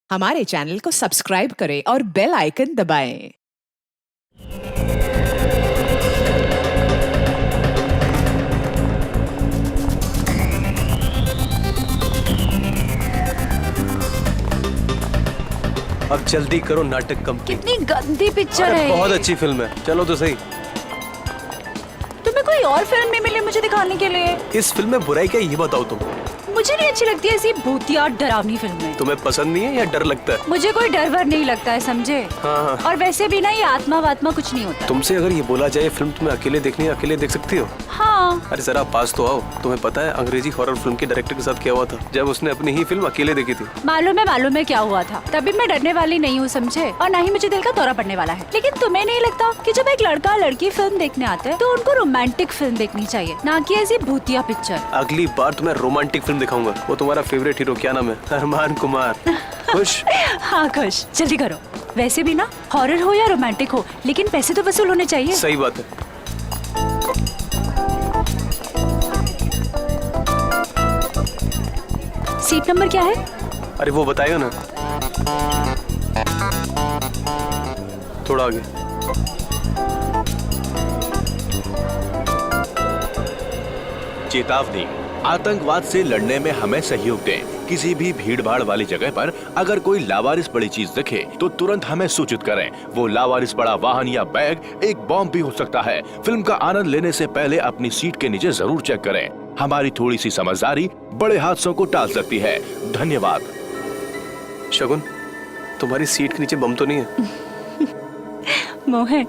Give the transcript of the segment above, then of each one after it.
हमारे चैनल को सब्सक्राइब करें और बेल आइकन दबाएं। अब जल्दी करो, नाटक कंप्लीट। कितनी गंदी पिक्चर है। बहुत अच्छी फिल्म है, चलो तो सही। तुम्हें कोई और फिल्म नहीं मिली मुझे दिखाने के लिए? इस फिल्म में बुराई क्या है, ये बताओ तुम। मुझे नहीं अच्छी लगती ऐसी भूतिया डरावनी फिल्में। तुम्हें पसंद नहीं है या डर लगता है? मुझे कोई डर वर नहीं लगता है, समझे? हाँ। और वैसे भी ना ये आत्मा वात्मा कुछ नहीं होता। तुमसे अगर ये बोला जाए फिल्म तुम्हें अकेले देखनी है, अकेले देख सकती हो? हाँ। अरे जरा पास तो आओ। तुम्हें पता है अंग्रेजी हॉरर फिल्म के डायरेक्टर के साथ क्या हुआ था जब उसने अपनी ही फिल्म अकेले देखी थी? मालूम है क्या हुआ था। तभी मैं डरने वाली नहीं हूँ, समझे? और ना ही मुझे दिल का दौरा पड़ने वाला है। लेकिन तुम्हें नहीं लगता कि जब एक लड़का लड़की फिल्म देखने आते हैं तो उनको रोमांटिक फिल्म देखनी चाहिए, ना कि ऐसी भूतिया पिक्चर? अगली बार तुम्हें रोमांटिक फिल्म दिखाऊंगा। वो तुम्हारा फेवरेट हीरो क्या नाम है? अरमान कुमार। खुश? हाँ खुश। जल्दी करो। वैसे भी ना हॉरर हो या रोमांटिक हो, लेकिन पैसे तो वसूल होने चाहिए। सही बात है। सीट नंबर क्या है? अरे वो बताएगा ना, थोड़ा आगे। चेतावनी, आतंकवाद से लड़ने में हमें सहयोग दें। किसी भी भीड़ भाड़ वाली जगह पर अगर कोई लावारिस पड़ी चीज दिखे तो तुरंत हमें सूचित करें। वो लावारिस पड़ा वाहन या बैग एक बॉम्ब भी हो सकता है। फिल्म का आनंद लेने से पहले अपनी सीट के नीचे जरूर चेक करें। हमारी थोड़ी सी समझदारी बड़े हादसों को टाल सकती है। धन्यवाद। शगुन, तुम्हारी सीट के नीचे बम तो नहीं है? मोहन,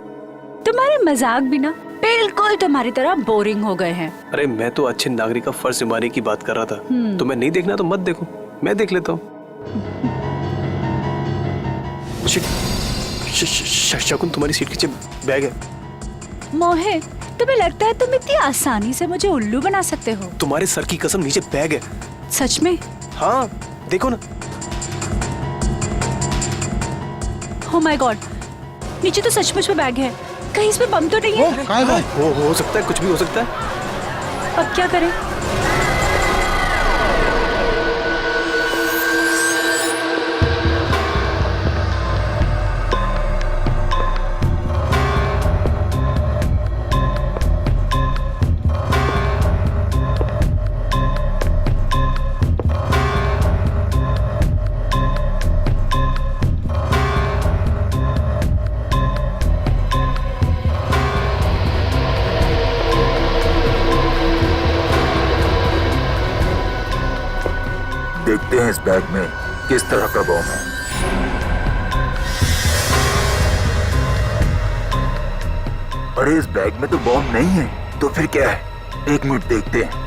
तुम्हारे मजाक भी ना बिल्कुल तुम्हारी तरह बोरिंग हो गए हैं। अरे मैं तो अच्छे नागरिक का फर्ज निभाने की बात कर रहा था। तुम्हें नहीं देखना तो मत देखो, मैं देख लेता हूँ। शगुन, तुम्हारी सीट के नीचे बैग है। मोहन, तुम्हें लगता है तुम इतनी आसानी से मुझे उल्लू बना सकते हो? तुम्हारे सर की कसम, नीचे बैग है। सच में? हाँ, देखो ना। Oh my God, नीचे तो सचमुच में बैग है। कहीं इसमें बम तो नहीं है? हो सकता है, कुछ भी हो सकता है। अब क्या करें? देखते हैं इस बैग में किस तरह का बम है। अरे इस बैग में तो बम नहीं है, तो फिर क्या है? एक मिनट देखते हैं।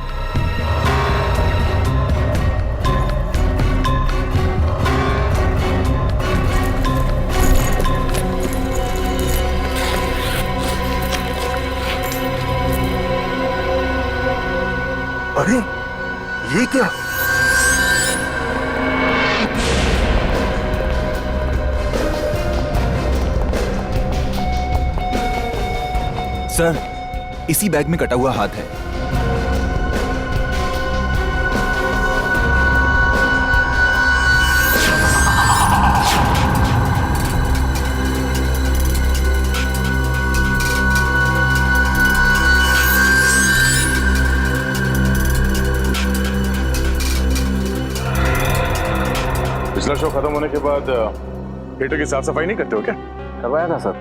अरे ये क्या? सर, इसी बैग में कटा हुआ हाथ है। पिछला शो खत्म होने के बाद थिएटर की साफ सफाई नहीं करते हो क्या? करवाया था सर,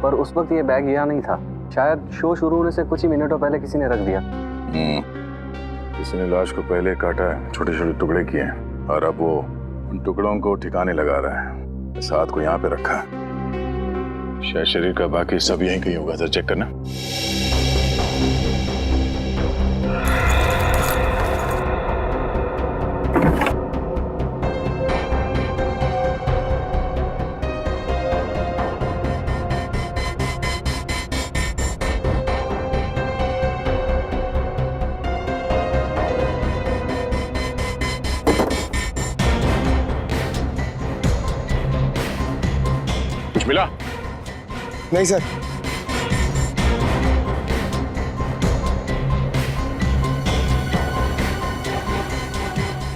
पर उस वक्त ये बैग यहाँ नहीं था। शायद शो शुरू होने से कुछ ही मिनटों पहले किसी ने रख दिया। किसी ने लाश को पहले काटा है, छोटे छोटे टुकड़े किए हैं और अब वो उन टुकड़ों को ठिकाने लगा रहा है। इस हाथ को यहाँ पे रखा है। शायद शरीर का बाकी सब यहीं कहीं होगा। सर चेक करना। मिला? नहीं सर।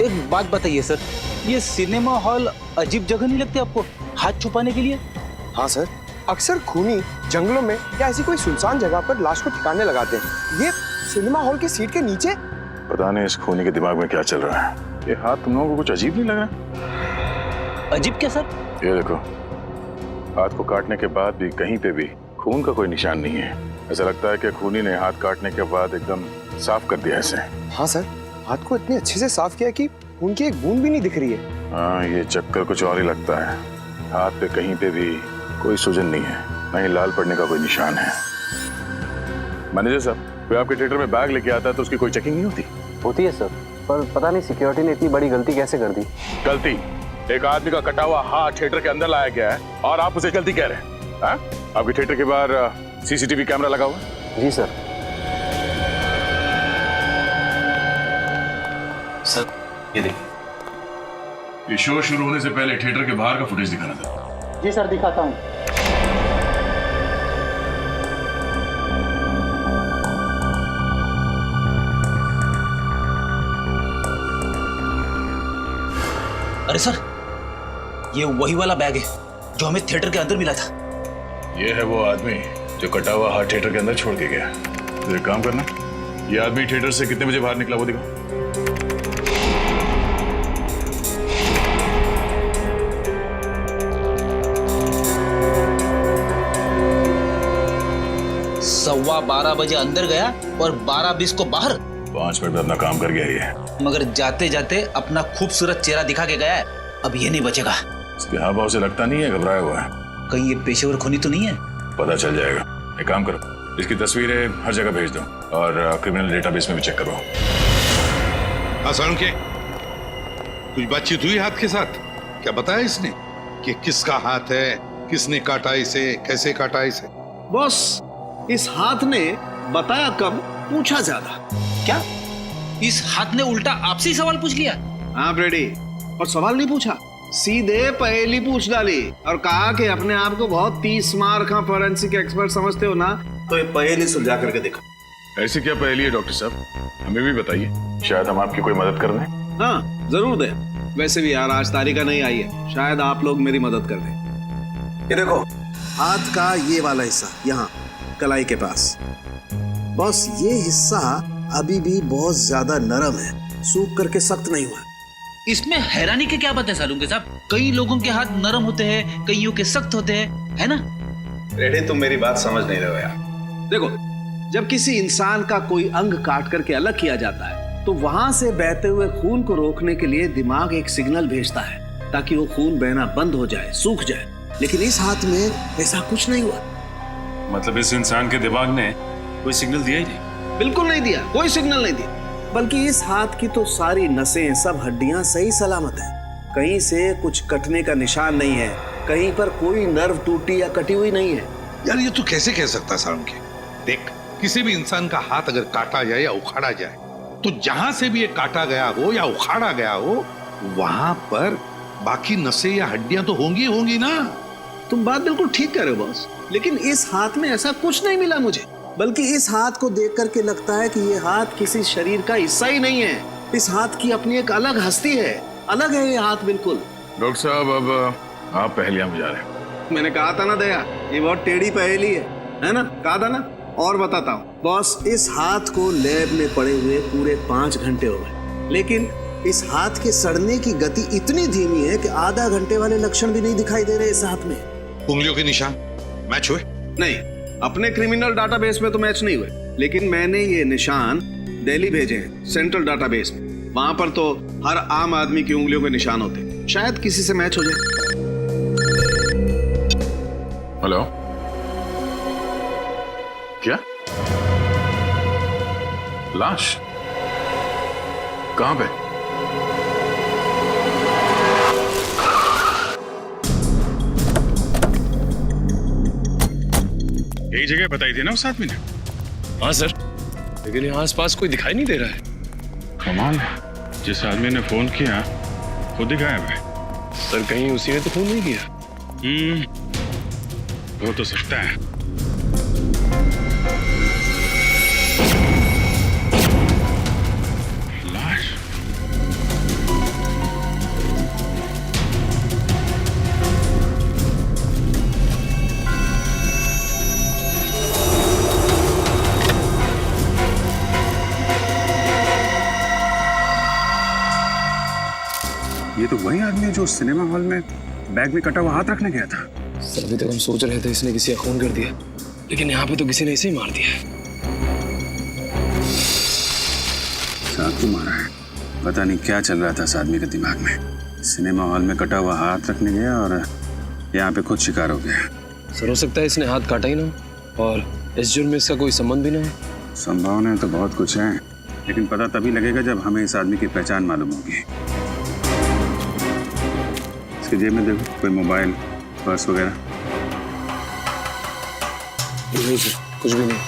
एक बात बताइए सर, ये सिनेमा हॉल अजीब जगह नहीं लगती आपको हाथ छुपाने के लिए? हाँ सर, अक्सर खूनी जंगलों में या ऐसी कोई सुनसान जगह पर लाश को ठिकाने लगाते हैं। ये सिनेमा हॉल की सीट के नीचे। पता नहीं इस खूनी के दिमाग में क्या चल रहा है। ये हाथ तुम लोगों को कुछ अजीब नहीं लग रहा? अजीब क्या सर? ये देखो, हाथ को काटने के बाद भी कहीं पे भी खून का कोई निशान नहीं है। ऐसा लगता है कि खूनी ने हाथ काटने के बाद एकदम साफ कर दिया ऐसे। हाँ सर, हाथ को इतने अच्छे से साफ किया कि उनकी एक बूंद भी नहीं दिख रही है। हाँ, ये चक्कर कुछ और ही लगता है। हाथ पे कहीं पे भी कोई सूजन नहीं है, न ही लाल पड़ने का कोई निशान है। मैनेजर साहब, कोई आपके थिएटर में बैग लेके आता है तो उसकी कोई चेकिंग नहीं होती? होती है सर, पर पता नहीं सिक्योरिटी ने इतनी बड़ी गलती कैसे कर दी। गलती? एक आदमी का कटा हुआ हाथ थिएटर के अंदर लाया गया है और आप उसे गलती कह रहे हैं? हाँ? आपके थिएटर के बाहर सीसीटीवी कैमरा लगा हुआ? जी सर। सर ये देखिए, ये शो शुरू होने से पहले थिएटर के बाहर का फुटेज दिखाना था। जी सर, दिखाता हूँ। अरे सर, ये वही वाला बैग है जो हमें थिएटर के अंदर मिला था। ये है वो आदमी जो कटा हुआ हाथ थिएटर के अंदर छोड़ के गया। तो एक काम करना, ये आदमी थिएटर से कितने बजे बाहर निकला वो दिखाओ। सवा 12 बजे अंदर गया और 12:20 को बाहर। 5 मिनट में अपना काम कर गया ये। मगर जाते जाते अपना खूबसूरत चेहरा दिखा के गया है। अब ये नहीं बचेगा। इसके हाव भाव से लगता नहीं है घबराया हुआ है। कहीं ये पेशेवर खूनी तो नहीं है? पता चल जाएगा। एक काम करो, इसकी तस्वीरें हर जगह भेज दो और क्रिमिनल डेटाबेस में भी चेक करो। आसान के कुछ बातचीत हुई हाथ के साथ? क्या बताया इसने कि किसका हाथ है, किसने काटा इसे, कैसे काटा इसे? बॉस, इस हाथ ने बताया कम, पूछा ज्यादा। क्या इस हाथ ने उल्टा आपसे ही सवाल पूछ लिया? हाँ ब्रेडी, और सवाल नहीं पूछा, सीधे पहेली पूछ डाली और कहा कि अपने आप को बहुत 30 मार का फोरेंसिक एक्सपर्ट समझते हो ना, तो ये पहेली सुलझा करके देखो। ऐसी क्या पहेली है डॉक्टर साहब, हमें भी बताइए, शायद हम आपकी कोई मदद कर दें। हाँ जरूर दे। वैसे भी यार आज तारीखा नहीं आई है, शायद आप लोग मेरी मदद कर दें। ये देखो, हाथ का ये वाला हिस्सा यहाँ कलाई के पास। बॉस, ये हिस्सा अभी भी बहुत ज्यादा नरम है, सूख करके सख्त नहीं हुआ। इसमें हैरानी की क्या बात है सालुंके साहब? कई लोगों के हाथ नरम होते हैं, कईयों के सख्त होते हैं, है ना? रेडे, तुम मेरी बात समझ नहीं रहे हो यार। देखो, जब किसी इंसान का कोई अंग काट करके अलग किया जाता है तो वहां से बहते हुए खून को रोकने के लिए दिमाग एक सिग्नल भेजता है ताकि वो खून बहना बंद हो जाए, सूख जाए। लेकिन इस हाथ में ऐसा कुछ नहीं हुआ। मतलब इस इंसान के दिमाग ने कोई सिग्नल दिया ही नहीं? बिल्कुल नहीं दिया, कोई सिग्नल नहीं दिया। बल्कि इस हाथ की तो सारी नसें, सब हड्डियां सही सलामत हैं। कहीं से कुछ कटने का निशान नहीं है, कहीं पर कोई नर्व टूटी या कटी हुई नहीं है। यार ये तू कैसे कह सकता सालुंके? देख, किसी भी इंसान का हाथ अगर काटा जाए या उखाड़ा जाए तो जहां से भी ये काटा गया हो या उखाड़ा गया हो वहां पर बाकी नसें या हड्डियां तो होंगी ना। तुम बात बिल्कुल ठीक कह रहे हो बॉस, लेकिन इस हाथ में ऐसा कुछ नहीं मिला मुझे। बल्कि इस हाथ को देख करके लगता है कि ये हाथ किसी शरीर का हिस्सा ही नहीं है। इस हाथ की अपनी एक अलग हस्ती है, अलग है ये हाथ बिल्कुल। डॉक्टर साहब, अब आप पहेलियां बुझा रहे हैं। मैंने कहा था ना दया, ये बहुत टेढ़ी पहेली है ना? कहा था ना। और बताता हूँ बॉस, इस हाथ को लैब में पड़े हुए पूरे 5 घंटे हो गए, लेकिन इस हाथ के सड़ने की गति इतनी धीमी है कि आधा घंटे वाले लक्षण भी नहीं दिखाई दे रहे इस हाथ में। उंगलियों के निशान मैच हुए? नहीं, अपने क्रिमिनल डाटाबेस में तो मैच नहीं हुए, लेकिन मैंने ये निशान दिल्ली भेजे हैं सेंट्रल डाटाबेस में। वहां पर तो हर आम आदमी की उंगलियों के निशान होते हैं, शायद किसी से मैच हो जाए। हेलो, क्या लाश कहां पे? यही जगह बताई थी ना उस आदमी ने? हाँ सर, लेकिन यहाँ आसपास कोई दिखाई नहीं दे रहा है। कमाल है, जिस आदमी ने फोन किया खुद ही गायब है। सर कहीं उसी ने तो फोन नहीं किया? हो तो सकता है। लाश तो वही आदमी है जो सिनेमा हॉल में बैग में कटा हुआ हाथ रखने गया था। सर अभी तक हम सोच रहे थे इसने किसी का खून कर दिया, लेकिन यहाँ पे तो किसी ने इसे ही मार दिया। चाकू मारा है। पता नहीं क्या चल रहा था इस आदमी के दिमाग में। सिनेमा हॉल में कटा हुआ हाथ रखने गया और यहाँ पे खुद शिकार हो गया। सर हो सकता है इसने हाथ काटा ही ना हो और इस जुर्म में इसका कोई संबंध भी ना हो। संभावनाएं तो बहुत कुछ है, लेकिन पता तभी लगेगा जब हमें इस आदमी की पहचान मालूम होगी। इसके जेब में देखो, कोई मोबाइल, पर्स वगैरह? नहीं सर, कुछ भी नहीं।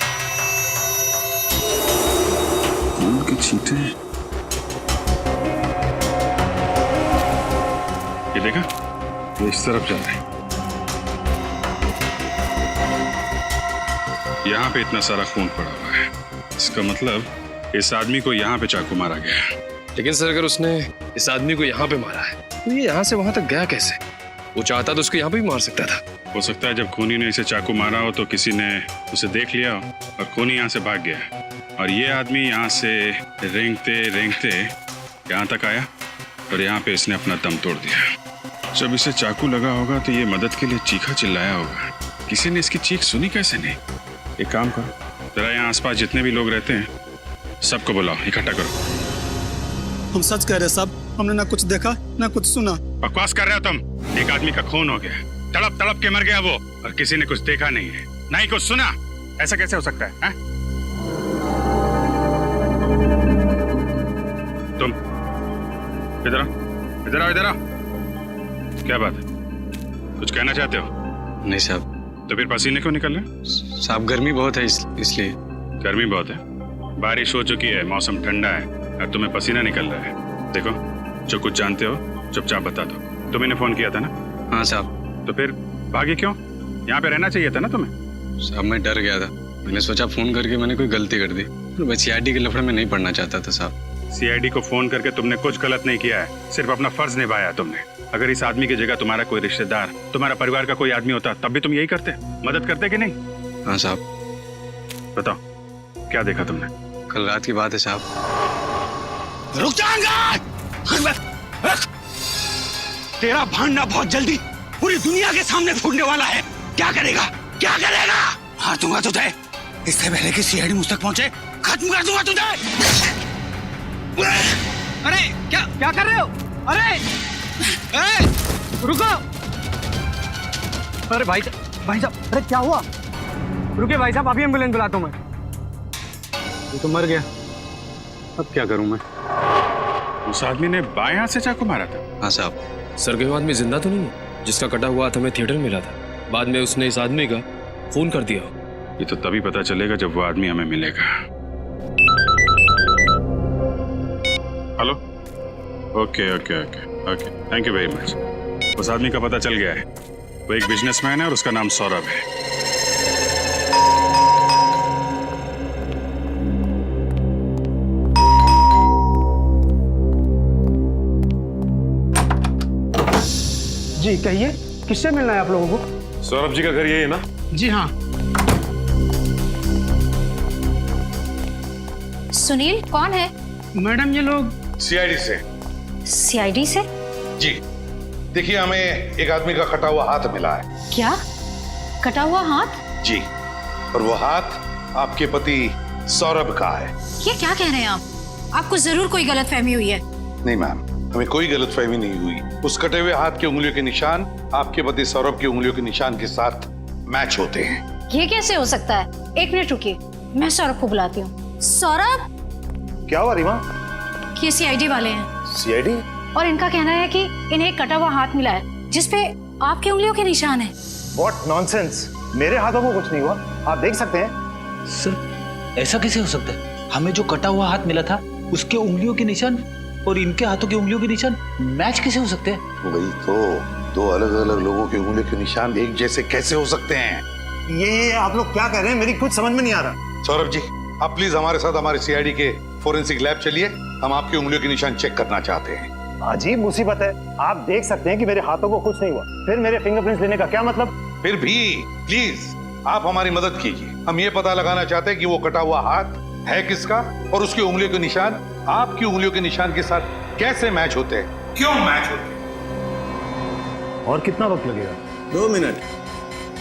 खून के छींटे। ये देखा, ये इस तरफ जा रहे हैं। यहाँ पे इतना सारा खून पड़ा हुआ है, इसका मतलब इस आदमी को यहाँ पे चाकू मारा गया है। लेकिन सर अगर उसने इस आदमी को यहाँ पे मारा है तो ये यहाँ से वहां तक गया कैसे? वो चाहता तो उसको यहाँ पे भी मार सकता था। हो सकता है जब खूनी ने इसे चाकू मारा हो तो किसी ने उसे देख लिया हो और खूनी यहाँ से भाग गया और ये आदमी यहाँ से रेंगते रेंगते यहाँ तक आया और यहाँ पे इसने अपना दम तोड़ दिया। जब इसे चाकू लगा होगा तो ये मदद के लिए चीखा चिल्लाया होगा। किसी ने इसकी चीख सुनी कैसे नहीं? एक काम करो, जरा यहाँ आसपास जितने भी लोग रहते हैं सबको बुलाओ, इकट्ठा करो। हम सच कह रहे साहब, हमने ना कुछ देखा ना कुछ सुना। बकवास कर रहे हो तुम। एक आदमी का खून हो गया, तड़प तड़प के मर गया वो, और किसी ने कुछ देखा नहीं है, ना ही कुछ सुना। ऐसा कैसे हो सकता है? तुम इधर आओ, इधर आओ, इधर आओ। क्या बात है, कुछ कहना चाहते हो? नहीं साहब। तो फिर पसीने क्यों निकल रहे? साहब गर्मी बहुत है इसलिए। गर्मी बहुत है, बारिश हो चुकी है, मौसम ठंडा है और तुम्हें पसीना निकल रहा है। देखो, जो कुछ जानते हो चुपचाप बता दो। तुम्हें फोन किया था ना? हाँ साहब। तो फिर भागे क्यों? यहाँ पे रहना चाहिए था ना तुम्हें। साहब मैं डर गया था, मैंने सोचा फोन करके मैंने कोई गलती कर दी। मैं सीआईडी के लफड़े में नहीं पड़ना चाहता था साहब। सीआईडी को फोन करके तुमने कुछ गलत नहीं किया है, सिर्फ अपना फर्ज निभाया तुमने। अगर इस आदमी की जगह तुम्हारा कोई रिश्तेदार, तुम्हारा परिवार का कोई आदमी होता तब भी तुम यही करते, मदद करते कि नहीं? हाँ साहब। बताओ क्या देखा तुमने? कल रात की बात है साहब। रुक जाएंगे। तेरा भांडा बहुत जल्दी पूरी दुनिया के सामने फूटने वाला है। क्या करेगा, क्या करेगा? हाँ दूंगा तुझे, इससे पहले कि सीआईडी मुझ तक पहुंचे खत्म कर दूंगा तुझे। अरे क्या क्या कर रहे हो? अरे रुको। अरे भाई साहब, अरे क्या हुआ? रुके भाई साहब, अभी एम्बुलेंस बुलाता हूँ मैं। ये तो मर गया, अब क्या करूं मैं? उस आदमी ने बाएं हाथ से चाकू मारा था। हाँ साहब। सर कोई आदमी जिंदा तो नहीं है जिसका कटा हुआ हाथ हमें थिएटर में मिला था? बाद में उसने इस आदमी का खून कर दिया हो। ये तो तभी पता चलेगा जब वो आदमी हमें मिलेगा। Hello, okay okay okay okay, thank you very much. उस आदमी का पता चल गया है, वो एक बिजनेसमैन है और उसका नाम सौरभ है। जी कहिए, किससे मिलना है आप लोगों को? सौरभ जी का घर यही है ना? जी हाँ। सुनील कौन है? मैडम ये लोग सीआईडी से। सीआईडी से? जी देखिए, हमें एक आदमी का कटा हुआ हाथ मिला है। क्या कटा हुआ हाथ? जी, और वो हाथ आपके पति सौरभ का है। ये क्या कह रहे हैं आप? आपको जरूर कोई गलतफहमी हुई है। नहीं मैम, हमें कोई गलतफहमी नहीं हुई। उस कटे हुए हाथ के उंगलियों के निशान आपके पति सौरभ की उंगलियों के निशान के साथ मैच होते हैं। ये कैसे हो सकता है? एक मिनट रुकिए, मैं सौरभ को बुलाती हूँ। सौरभ! क्या हुआ रीमा? ये सीआईडी वाले हैं। सीआईडी? और इनका कहना है कि इन्हें एक कटा हुआ हाथ मिला है जिसपे आपकी उंगलियों के निशान हैं। What nonsense! मेरे हाथों को कुछ नहीं हुआ, आप देख सकते हैं। सर ऐसा कैसे हो सकता है? हमें जो कटा हुआ हाथ मिला था उसके उंगलियों के निशान और इनके हाथों की उंगलियों के निशान मैच कैसे हो सकते हैं? वही तो, दो अलग अलग लोगों की उंगलियों के निशान एक जैसे कैसे हो सकते हैं? ये आप लोग क्या कह रहे हैं? मेरी कुछ समझ में नहीं आ रहा। सौरभ जी, आप प्लीज हमारे साथ हमारे सीआईडी के फोरेंसिक लैब चलिए, हम आपकी उंगलियों के निशान चेक करना चाहते हैं। अजीब मुसीबत है, आप देख सकते हैं कि मेरे हाथों को कुछ नहीं हुआ, फिर मेरे फिंगरप्रिंट्स लेने का क्या मतलब? फिर भी प्लीज आप हमारी मदद कीजिए, हम ये पता लगाना चाहते हैं कि वो कटा हुआ हाथ है किसका और उसकी उंगलियों के निशान आपकी उंगलियों के निशान के साथ कैसे मैच होते हैं, क्यों मैच होते हैं। और कितना वक्त लगेगा? 2 मिनट,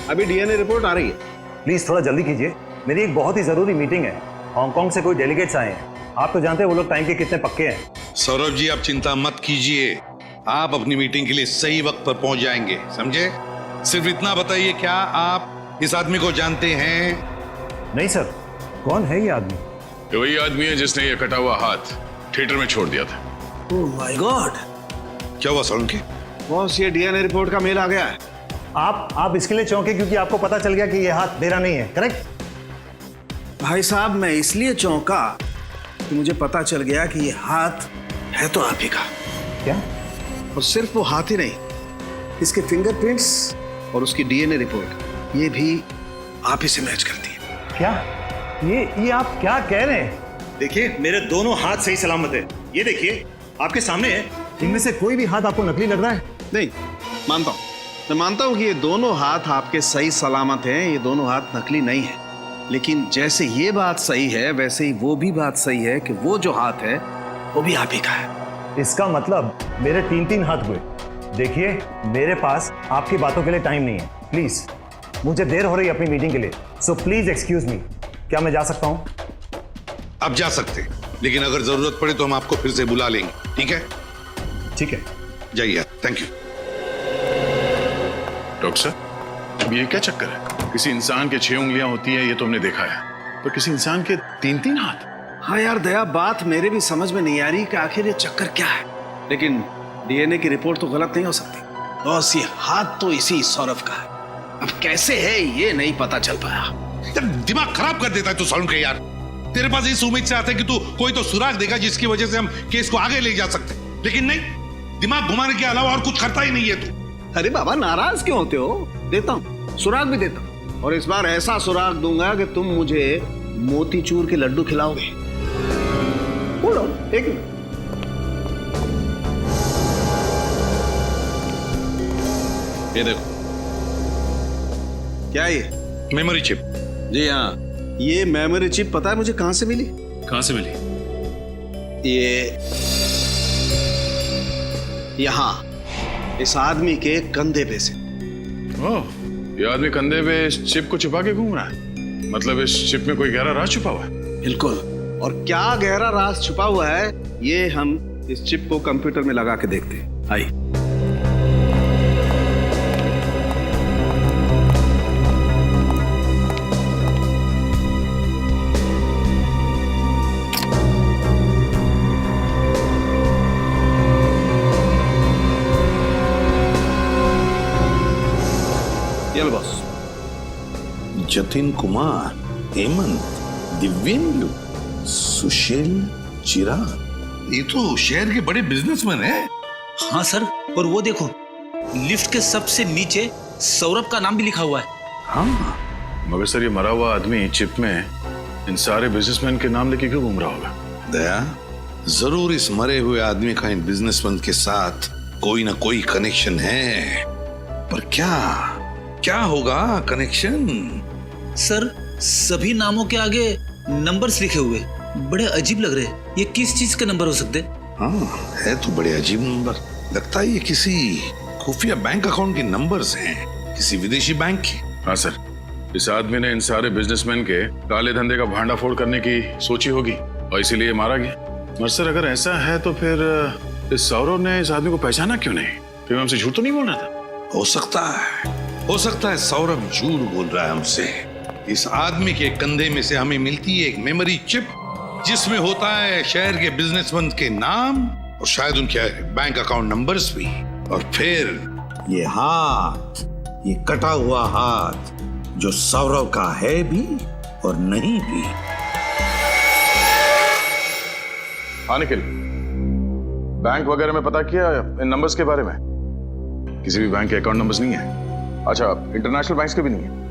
अभी डीएनए रिपोर्ट आ रही है। प्लीज थोड़ा जल्दी कीजिए, मेरी एक बहुत ही जरूरी मीटिंग है। हांगकांग से कोई डेलीगेट्स आए हैं, आप तो जानते हैं वो लोग टाइम के कितने पक्के हैं। सौरभ जी, आप चिंता मत कीजिए, आप अपनी मीटिंग के लिए सही वक्त पर पहुंच जाएंगे, समझे? सिर्फ इतना बताइए, क्या आप इस आदमी को जानते हैं? नहीं सर, कौन है ये आदमी? ये वही आदमी है जिसने ये कटा हुआ हाथ थिएटर में छोड़ दिया था। ओह माय गॉड, क्या हुआ सोलंकी? बॉस, ये डीएनए रिपोर्ट का मेल आ गया है। आप इसके लिए चौंके क्योंकि आपको पता चल गया कि ये हाथ मेरा नहीं है, करेक्ट? भाई साहब, मैं इसलिए चौंका कि मुझे पता चल गया कि ये हाथ है तो आप ही का। क्या? और सिर्फ वो हाथ ही नहीं, इसके फिंगरप्रिंट्स और उसकी डीएनए रिपोर्ट, ये भी आप ही से मैच करती है। क्या? ये आप क्या कह रहे हैं? देखिए, मेरे दोनों हाथ सही सलामत है, ये देखिए आपके सामने है। इनमें से कोई भी हाथ आपको नकली लग रहा है? नहीं, मानता हूं, मैं मानता हूं कि ये दोनों हाथ आपके सही सलामत हैं, ये दोनों हाथ नकली नहीं है। लेकिन जैसे ये बात सही है, वैसे ही वो भी बात सही है कि वो जो हाथ है वो भी आप ही का है। इसका मतलब मेरे 3 हाथ हुए। देखिए, मेरे पास आपकी बातों के लिए टाइम नहीं है, प्लीज। मुझे देर हो रही है अपनी मीटिंग के लिए, सो प्लीज एक्सक्यूज मी। क्या मैं जा सकता हूँ? आप जा सकते, लेकिन अगर जरूरत पड़े तो हम आपको फिर से बुला लेंगे, ठीक है? ठीक है, जाइए, थैंक यू। डॉक्टर साहब, ये क्या चक्कर है? किसी इंसान के 6 उंगलियां होती हैं, ये तो हमने देखा है, पर किसी इंसान के 3 हाथ? हाँ यार दया, बात मेरे भी समझ में नहीं आ रही कि आखिर ये चक्कर क्या है। लेकिन डीएनए की रिपोर्ट तो गलत नहीं हो सकती। बॉस, ये हाथ तो इसी सौरभ का है, अब कैसे है ये नहीं पता चल पाया। यार दिमाग खराब कर देता है तू सोलंकी यार। तेरे पास इस उम्मीद से आता है कि तू कोई तो सुराग देगा जिसकी वजह से हम केस को आगे ले जा सकते, लेकिन नहीं, दिमाग घुमाने के अलावा और कुछ करता ही नहीं है तू। अरे बाबा, नाराज क्यों होते हो? देता हूँ, सुराग भी देता हूँ, और इस बार ऐसा सुराग दूंगा कि तुम मुझे मोतीचूर के लड्डू खिलाओगे। बोलो, एक मिनट। ये देखो, क्या ये? Memory chip. जी हाँ, ये मेमोरी चिप पता है मुझे कहां से मिली? कहां से मिली? ये यहां, इस आदमी के कंधे पे से। ओह, ये आदमी कंधे पे इस चिप को छुपा के घूम रहा है, मतलब इस चिप में कोई गहरा राज छुपा हुआ है। बिल्कुल, और क्या गहरा राज छुपा हुआ है ये हम इस चिप को कंप्यूटर में लगा के देखते हैं। आइए। जतिन कुमार, हेमंत, दिव्येंदु, सुशील, चिराग, ये तो शहर के बड़े बिजनेसमैन हैं। हाँ सर, और वो देखो, लिफ्ट के सबसे नीचे सौरभ का नाम भी लिखा हुआ है। हाँ, मगर सर ये मरा हुआ आदमी चिप में इन सारे बिजनेसमैन के नाम लेके क्यों घूम रहा होगा? दया, जरूर इस मरे हुए आदमी का इन बिजनेसमैन के साथ कोई ना कोई कनेक्शन है, पर क्या होगा कनेक्शन? सर, सभी नामों के आगे नंबर्स लिखे हुए, बड़े अजीब लग रहे हैं। ये किस चीज के नंबर हो सकते? हाँ, है तो बड़े अजीब नंबर। लगता है ये किसी खुफिया बैंक अकाउंट के नंबर्स हैं, किसी विदेशी बैंक के। हाँ सर, इस आदमी ने इन सारे बिजनेसमैन के काले धंधे का भांडाफोड़ करने की सोची होगी और इसीलिए मारा गया। मगर सर, अगर ऐसा है तो फिर इस सौरभ ने इस आदमी को पहचाना क्यों नहीं? फिर हमसे झूठ तो नहीं बोल रहा था? हो सकता है सौरभ झूठ बोल रहा है हमसे। इस आदमी के कंधे में से हमें मिलती है एक मेमोरी चिप जिसमें होता है शहर के बिजनेसमैन के नाम और शायद उनके बैंक अकाउंट नंबर्स भी। और फिर ये हाथ, ये कटा हुआ हाथ जो सौरभ का है भी और नहीं भी। हाँ निखिल, बैंक वगैरह में पता किया इन नंबर्स के बारे में? किसी भी बैंक के अकाउंट नंबर्स नहीं है। अच्छा, इंटरनेशनल बैंक्स के भी नहीं है?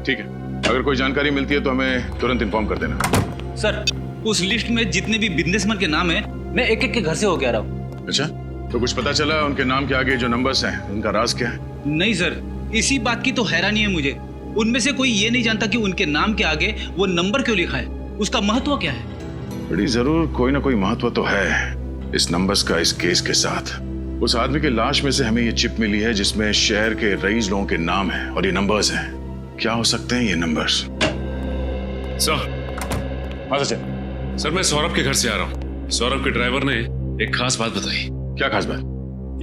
ठीक है, अगर कोई जानकारी मिलती है तो हमें तुरंत इन्फॉर्म कर देना। सर, उस लिस्ट में जितने भी बिजनेसमैन के नाम है, मैं एक एक के घर से होके आ रहा हूँ। अच्छा, तो कुछ पता चला उनके नाम के आगे जो नंबर्स हैं उनका राज क्या है? नहीं सर, इसी बात की तो हैरानी है मुझे। उनमें से कोई ये नहीं जानता कि उनके नाम के आगे वो नंबर क्यों लिखा है, उसका महत्व क्या है। बड़ी जरूर कोई ना कोई महत्व तो है इस नंबर्स का इस केस के साथ। उस आदमी की लाश में से हमें ये चिप मिली है जिसमें शहर के रईस लोगों के नाम हैं और ये नंबर्स हैं। क्या हो सकते हैं ये नंबर्स? सर। हाँ सचिन। सर मैं सौरभ के घर से आ रहा हूँ। सौरभ के ड्राइवर ने एक खास बात बताई। क्या खास बात?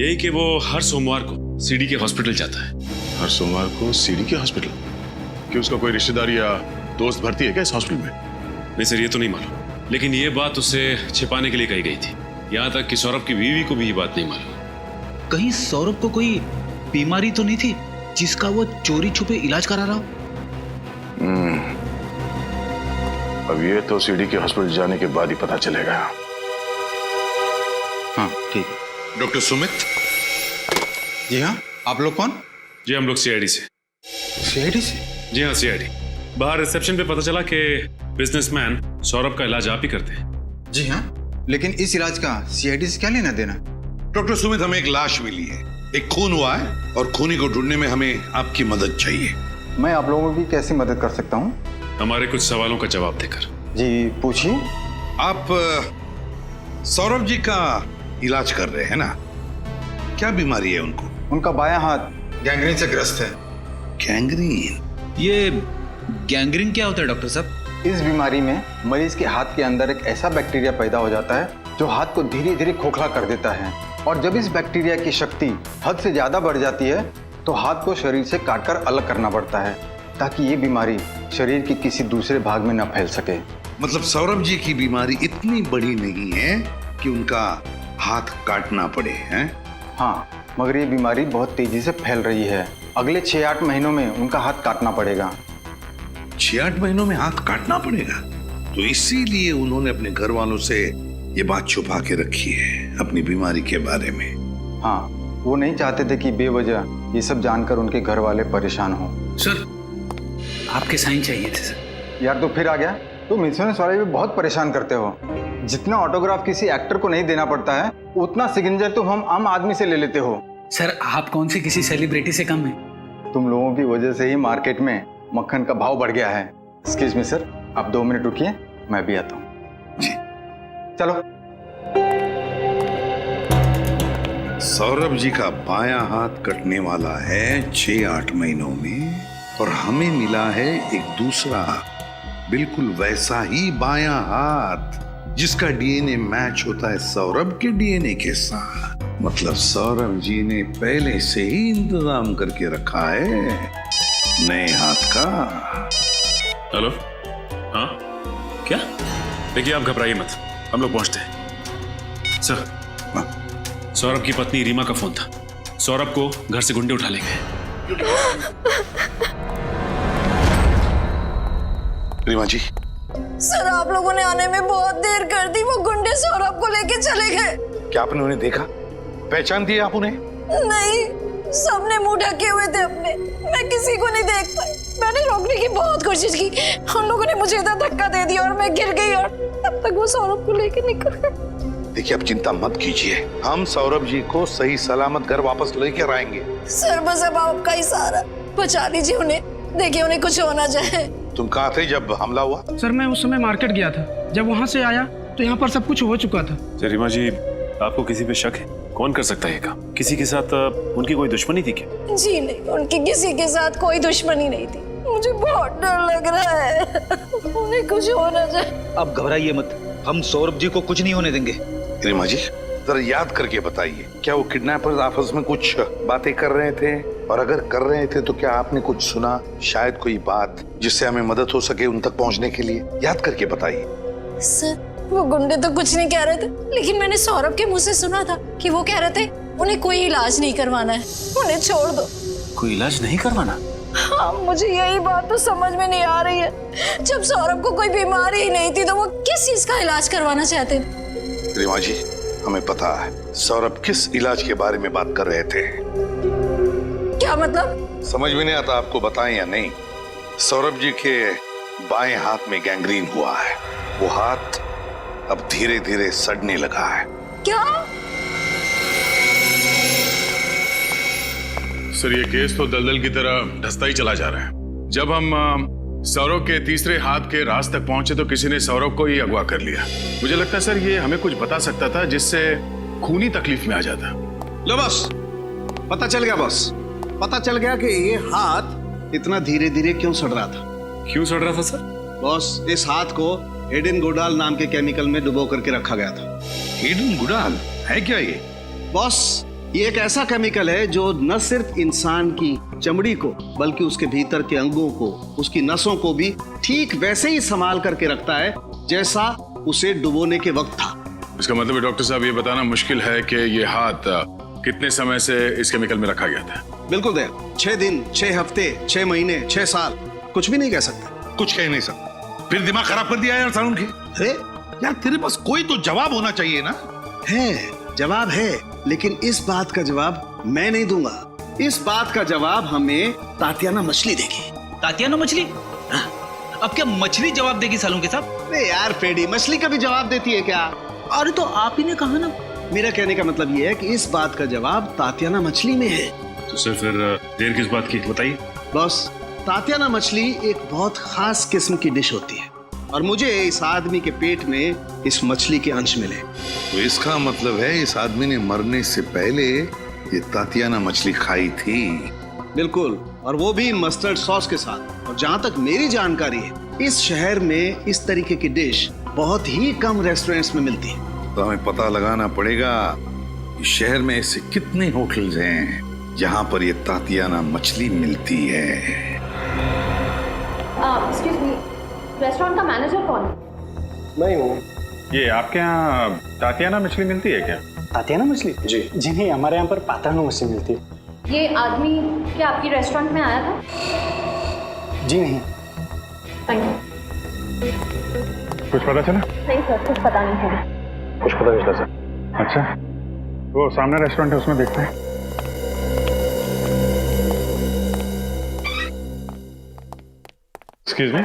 यही कि वो हर सोमवार को सीडी के हॉस्पिटल जाता है। हर सोमवार को सीडी के हॉस्पिटल? कि उसका कोई रिश्तेदार या दोस्त भर्ती है क्या इस हॉस्पिटल में? नहीं सर, ये तो नहीं मालूम, लेकिन ये बात उससे छिपाने के लिए कही गई थी। यहाँ तक कि सौरभ की बीवी को भी ये बात नहीं मालूम। कहीं सौरभ को कोई बीमारी तो नहीं थी जिसका वो चोरी छुपे इलाज करा रहा हो? अब ये तो सीडी के हॉस्पिटल जाने के बाद ही पता चलेगा। हाँ ठीक। डॉक्टर सुमित। जी हाँ, आप लोग कौन? जी हम लोग सीआईडी से। सीआईडी से? जी हाँ सीआईडी। बाहर रिसेप्शन पे पता चला कि बिजनेसमैन सौरभ का इलाज आप ही करते हैं। जी हाँ, लेकिन इस इलाज का सीआईडी से क्या लेना देना? डॉक्टर सुमित, हमें एक लाश मिली है, एक खून हुआ है और खूनी को ढूंढने में हमें आपकी मदद चाहिए। मैं आप लोगों की कैसे मदद कर सकता हूँ? हमारे कुछ सवालों का जवाब देकर। जी पूछिए। आप सौरभ जी का इलाज कर रहे हैं ना? क्या बीमारी है उनको? उनका बायां हाथ गैंग्रीन से ग्रस्त है। गैंग्रीन? ये गैंग्रीन क्या होता है डॉक्टर साहब? इस बीमारी में मरीज के हाथ के अंदर एक ऐसा बैक्टीरिया पैदा हो जाता है जो हाथ को धीरे धीरे खोखला कर देता है, और जब इस बैक्टीरिया की शक्ति हद से ज्यादा बढ़ जाती है तो हाथ को शरीर से काटकर अलग करना पड़ता है ताकि ये बीमारी शरीर के किसी दूसरे भाग में न फैल सके। मतलब सौरभ जी की बीमारी इतनी बड़ी नहीं है कि उनका हाथ काटना पड़े, हैं? हाँ, मगर ये बीमारी बहुत तेजी से फैल रही है। अगले 6-8 महीनों में उनका हाथ काटना पड़ेगा। 6-8 महीनों में हाथ काटना पड़ेगा? तो इसीलिए उन्होंने अपने घर वालों से ये बात छुपा के रखी है अपनी बीमारी के बारे में। हाँ, वो नहीं चाहते थे कि बेवजह ये सब जानकर उनके घर वाले परेशान हो। सर आपके साइन चाहिए थे सर। यार तो फिर आ गया। तुम इंश्योरेंस वाले भी बहुत परेशान करते हो। जितना ऑटोग्राफ किसी एक्टर को नहीं देना पड़ता है उतना सिग्नेचर तो हम आम आदमी से ले लेते हो। सर आप कौन सी किसी सेलिब्रिटी से कम है? तुम लोगों की वजह से ही मार्केट में मक्खन का भाव बढ़ गया है। एक्सक्यूज मी सर, आप 2 मिनट रुकिए, मैं भी आता हूँ। जी चलो। सौरभ जी का बायां हाथ कटने वाला है 6-8 महीनों में, और हमें मिला है एक दूसरा बिल्कुल वैसा ही बायां हाथ जिसका डीएनए मैच होता है सौरभ के डीएनए के साथ। मतलब सौरभ जी ने पहले से ही इंतजाम करके रखा है नए हाथ का। हेलो। हाँ क्या? देखिए आप घबराइए मत, हम लोग पहुंचते हैं। सर सौरभ की पत्नी रीमा का फोन था। सौरभ को घर से गुंडे उठा ले गए। रीमा जी। सर आप लोगों ने आने में बहुत देर कर दी, वो गुंडे सौरभ को लेके चले गए। क्या आपने उन्हें देखा? पहचान दिया आप उन्हें? नहीं, सबने मुंह ढके हुए थे अपने, मैं किसी को नहीं देख पाई। मैंने रोकने की बहुत कोशिश की, उन लोगों ने मुझे इधर धक्का दे दिया और मैं गिर गई, और तब तक वो सौरभ को लेके निकल गए। देखिए आप चिंता मत कीजिए, हम सौरभ जी को सही सलामत घर वापस लेकर आएंगे। सर बस अब आपका ही सहारा, बचा लीजिए उन्हें, देखिए उन्हें कुछ हो ना जाए। तुम कहाँ थे जब हमला हुआ? सर मैं उस समय मार्केट गया था, जब वहाँ से आया तो यहाँ पर सब कुछ हो चुका था। रीमा जी आपको किसी पे शक है? कौन कर सकता है ये काम? किसी के साथ उनकी कोई दुश्मनी थी क्या? जी नहीं, उनकी किसी के साथ कोई दुश्मनी नहीं थी। मुझे बहुत डर लग रहा है, उन्हें कुछ हो ना जाए। अब घबराइए मत, हम सौरभ जी को कुछ नहीं होने देंगे। रीमा जी जरा याद करके बताइए, क्या वो किडनैपर्स आपस में कुछ बातें कर रहे थे? और अगर कर रहे थे तो क्या आपने कुछ सुना, शायद कोई बात जिससे हमें मदद हो सके उन तक पहुंचने के लिए? याद करके बताइए। सर वो गुंडे तो कुछ नहीं कह रहे थे, लेकिन मैंने सौरभ के मुंह से सुना था कि वो कह रहे थे उन्हें कोई इलाज नहीं करवाना है, उन्हें छोड़ दो। कोई इलाज नहीं करवाना? हाँ, मुझे यही बात तो समझ में नहीं आ रही है। जब सौरभ को कोई बीमारी ही नहीं थी तो वो किस चीज का इलाज करवाना चाहते थे? रीमा जी हमें पता है सौरभ किस इलाज के बारे में बात कर रहे थे। क्या मतलब? समझ में नहीं आता आपको बताएं या नहीं? सौरभ जी के बाएं हाथ में गैंग्रीन हुआ है, वो हाथ अब धीरे धीरे सड़ने लगा है। क्या? सर ये केस तो दलदल की तरह धंसता ही चला जा रहा है। जब हम सौरभ के तीसरे हाथ के राज तक पहुंचे तो किसी ने सौरभ को ही अगवा कर लिया। मुझे लगता है सर ये हमें कुछ बता सकता था जिससे खूनी तकलीफ में आ जाता। लो बॉस, पता चल गया बॉस, पता चल गया कि ये हाथ इतना धीरे धीरे क्यों सड़ रहा था। क्यों सड़ रहा था सर? बॉस, इस हाथ को एडेन गुडाल नाम के केमिकल में डुबो करके रखा गया था। एडेन गुडाल है क्या ये? बॉस, ये एक ऐसा केमिकल है जो न सिर्फ इंसान की चमड़ी को बल्कि उसके भीतर के अंगों को, उसकी नसों को भी ठीक वैसे ही संभाल करके रखता है जैसा उसे डुबोने के वक्त था। इसका मतलब डॉक्टर साहब ये बताना मुश्किल है कि ये हाथ कितने समय से इस केमिकल में रखा गया था? बिल्कुल दे, 6 दिन, 6 हफ्ते, 6 महीने, 6 साल, कुछ भी नहीं कह सकता। कुछ कह नहीं सकता। फिर दिमाग खराब कर दिया यार सारुण की। अरे यार तेरे पास कोई तो जवाब होना चाहिए ना। है, जवाब है, लेकिन इस बात का जवाब मैं नहीं दूंगा। इस बात का जवाब हमें तातियाना मछली देगी। तातियाना मछली? अब क्या मछली जवाब देगी सालों के साथ? अरे यार पेडी, मछली कभी जवाब देती है क्या? अरे तो आप ही ने कहा ना। मेरा कहने का मतलब ये है कि इस बात का जवाब तातियाना मछली में है। तो सर फिर देर किस बात की, बताइए। बॉस, तातियाना मछली एक बहुत खास किस्म की डिश होती है और मुझे इस आदमी के पेट में इस मछली के अंश मिले। तो इसका मतलब है इस आदमी ने मरने से पहले ये तातियाना मछली खाई थी। बिल्कुल, और वो भी मस्टर्ड सॉस के साथ। और जहां तक मेरी जानकारी है, इस शहर में इस तरीके की डिश बहुत ही कम रेस्टोरेंट्स में मिलती है। तो हमें पता लगाना पड़ेगा कि शहर में ऐसे कितने होटल्स हैं जहां पर ये तातियाना मछली मिलती है। एक्सक्यूज मी, रेस्टोरेंट का मैनेजर कौन है? मैं हूँ। ये आपके यहाँ तातियाना मछली मिलती है क्या? तातियाना मछली? जी जी नहीं, हमारे यहाँ पर पात्रानो मछली मिलती है। ये आदमी क्या आपकी रेस्टोरेंट में आया था? जी नहीं। Thank you. कुछ पता चला? नहीं सर, कुछ पता नहीं है। कुछ पता नहीं चला सर। अच्छा, वो सामने रेस्टोरेंट है, उसमें देखते हैं। Excuse me.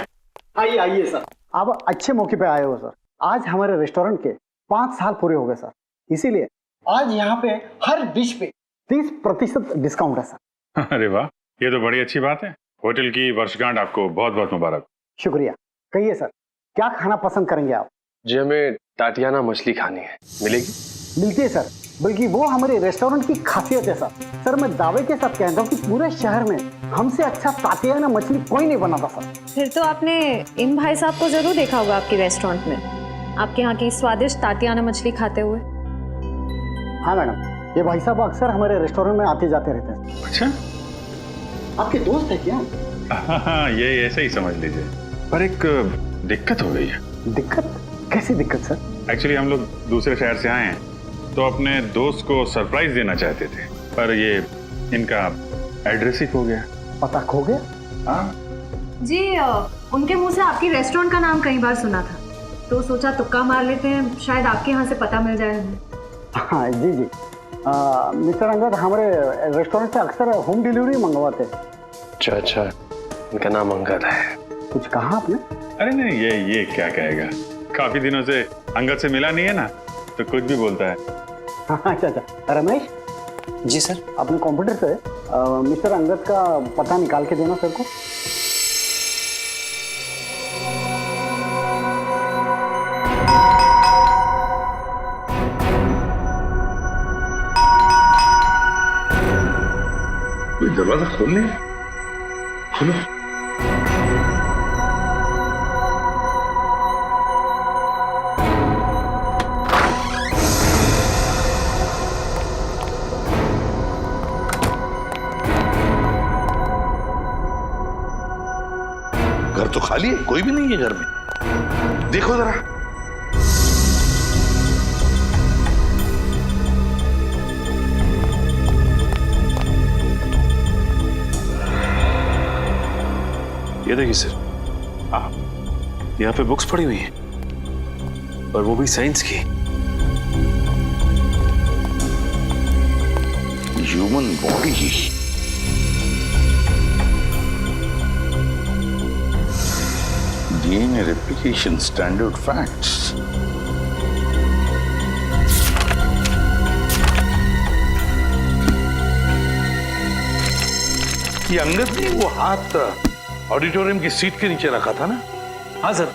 आइए आइए सर, आप अच्छे मौके पे आए हो सर। आज हमारे रेस्टोरेंट के 5 साल पूरे हो गए सर, इसीलिए आज यहाँ पे हर डिश पे 30% डिस्काउंट है सर। अरे वाह, ये तो बड़ी अच्छी बात है। होटल की वर्षगांठ आपको बहुत बहुत मुबारक। शुक्रिया। कहिए सर, क्या खाना पसंद करेंगे आप? जी हमें तातियाना मछली खानी है, मिलेगी? मिलती है सर, बल्कि वो हमारे रेस्टोरेंट की खासियत है सर। सर मैं दावे के साथ कहता हूँ कि पूरे शहर में हमसे अच्छा तातियाना मछली कोई नहीं बनाता सर। फिर तो आपने इन भाई साहब को जरूर देखा होगा आपके रेस्टोरेंट में, आपके यहाँ की स्वादिष्ट तातियाना मछली खाते हुए। हाँ मैडम, ये भाई साहब अक्सर हमारे रेस्टोरेंट में आते जाते रहते हैं। अच्छा, आपके दोस्त है क्या? हाँ, ये ऐसे ही समझ लीजिए। पर एक दिक्कत हो गई है। दिक्कत? कैसी दिक्कत सर? एक्चुअली हम लोग दूसरे शहर से आए हैं, तो अपने दोस्त को सरप्राइज देना चाहते थे, पर ये इनका एड्रेस ही खो गया। पता खो गया? हाँ जी, उनके मुंह से आपकी रेस्टोरेंट का नाम कई बार सुना था, तो सोचा तुक्का मार लेते हैं, शायद आपके यहाँ से पता मिल जाए हमें। हाँ जी जी, मिस्टर अंगद हमारे रेस्टोरेंट से अक्सर होम डिलीवरी मंगवाते हैं। अच्छा अच्छा, इनका नाम अंगद है। कुछ कहा आपने? अरे नहीं, ये क्या कहेगा, काफी दिनों से अंगद से मिला नहीं है ना, तो कुछ भी बोलता है। अच्छा अच्छा, रमेश जी सर, अपने कंप्यूटर से मिस्टर अंगद का पता निकाल के देना सर को। कोई दरवाजा खोल ले, खोलो। घर तो खाली है, कोई भी नहीं है घर में। देखो जरा। ये देखिए सर, यहाँ पे बुक्स पड़ी हुई हैं, और वो भी साइंस की। Human body, DNA replication standard facts. ये अंगद ने वो हाथ ऑडिटोरियम की सीट के नीचे रखा था ना? हाँ सर।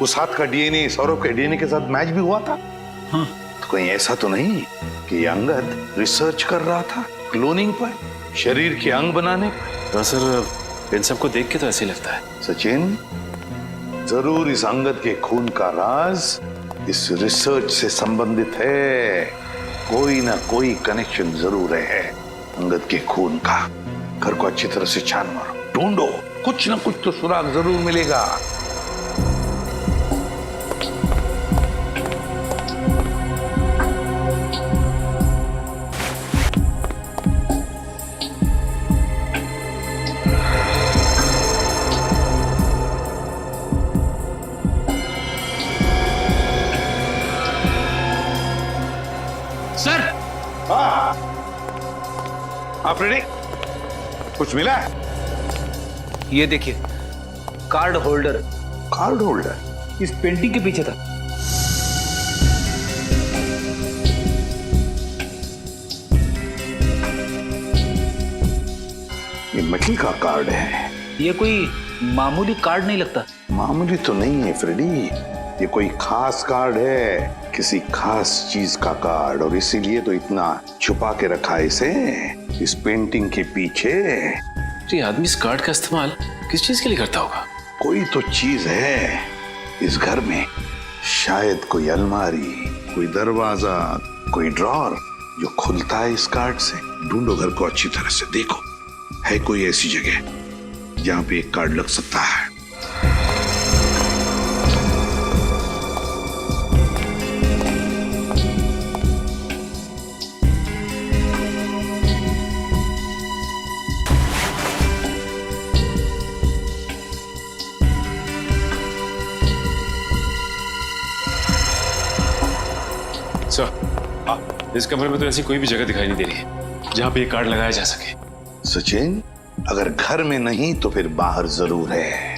उस हाथ का DNA सौरभ के DNA के साथ मैच भी हुआ था। हाँ। तो कहीं ऐसा तो नहीं कि अंगद रिसर्च कर रहा था क्लोनिंग पर, शरीर के अंग बनाने पर। हाँ सर, इन सबको देख के तो ऐसे ही लगता है। सचिन, जरूर इस अंगद के खून का राज इस रिसर्च से संबंधित है। कोई ना कोई कनेक्शन जरूर है अंगद के खून का। घर को अच्छी तरह से छान मारो, ढूंढो, कुछ ना कुछ तो सुराग जरूर मिलेगा। सर, आप रेडी? कुछ मिला है? ये देखिए, कार्ड होल्डर। कार्ड होल्डर इस पेंटिंग के पीछे था। ये मछली का कार्ड है। ये कोई मामूली कार्ड नहीं लगता। मामूली तो नहीं है फ्रेडी, ये कोई खास कार्ड है, किसी खास चीज का कार्ड, और इसीलिए तो इतना छुपा के रखा है इसे इस पेंटिंग के पीछे। ये आदमी इस कार्ड का इस्तेमाल किस चीज के लिए करता होगा? कोई तो चीज है इस घर में, शायद कोई अलमारी, कोई दरवाजा, कोई ड्रॉर जो खुलता है इस कार्ड से। ढूंढो घर को अच्छी तरह से, देखो है कोई ऐसी जगह जहां पे एक कार्ड लग सकता है। इस कमरे में तो ऐसी कोई भी जगह दिखाई नहीं दे रही है जहां पे ये कार्ड लगाया जा सके। सचिन, अगर घर में नहीं तो फिर बाहर जरूर है,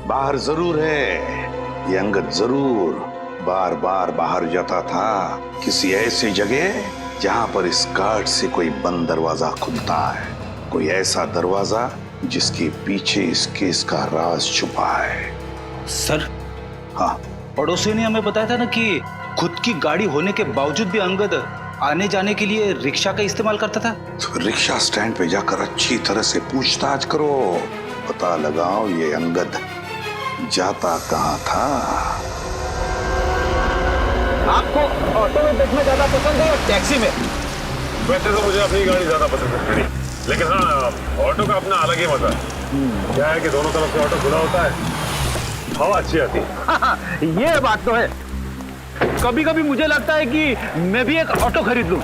बाहर जरूर है। ये अंगद जरूर बार बार बाहर जाता था, किसी ऐसी जगह जहां पर इस कार्ड से कोई बंद दरवाजा खुलता है, कोई ऐसा दरवाजा जिसके पीछे इस केस का राज छुपा है। सर, हाँ, पड़ोसी ने हमें बताया था ना कि खुद की गाड़ी होने के बावजूद भी अंगद आने जाने के लिए रिक्शा का इस्तेमाल करता था। तो रिक्शा स्टैंड पे जाकर अच्छी तरह से पूछताछ करो, पता लगाओ ये अंगद जाता कहाँ था। आपको ऑटो में बैठना ज्यादा पसंद है या टैक्सी में? वैसे तो मुझे अपनी गाड़ी ज्यादा पसंद है, लेकिन हाँ, ऑटो का अपना अलग ही मजा है। क्या है कि दोनों तरफ से ऑटो खुला होता है, हवा अच्छी आती है। ये बात तो है। कभी कभी मुझे लगता है कि मैं भी एक ऑटो खरीद लूं